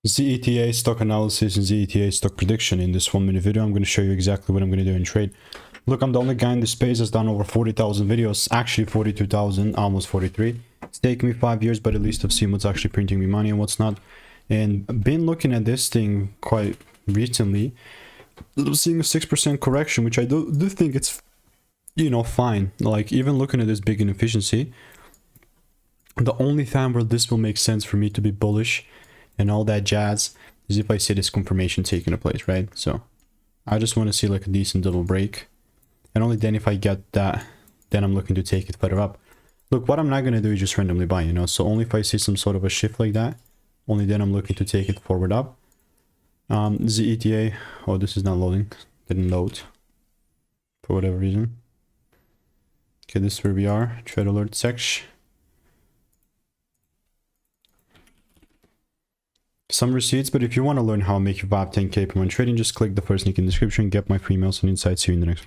ZETA stock analysis and ZETA stock prediction. In this 1-minute video, I'm going to show you exactly what I'm going to do in trade. Look, I'm the only guy in this space that's done over 40,000 videos, actually 42,000, almost 43. It's taken me 5 years, but at least I've seen what's actually printing me money and what's not. And been looking at this thing quite recently, seeing a 6% correction, which I do think it's, you know, fine. Like, even looking at this big inefficiency, the only time where this will make sense for me to be bullish and all that jazz is if I see this confirmation taking place, right? So I just want to see like a decent double break, and only then if I get that, then I'm looking to take it further up. Look, what I'm not going to do is just randomly buy, you know, so only if I see some sort of a shift like that, only then I'm looking to take it forward up. ZETA, oh, this is not loading, didn't load for whatever reason. Okay, this is where we are, trade alert section. Some receipts, but if you want to learn how to make your VAP 10K per month trading, just click the first link in the description, get my free emails and insights. See you in the next one.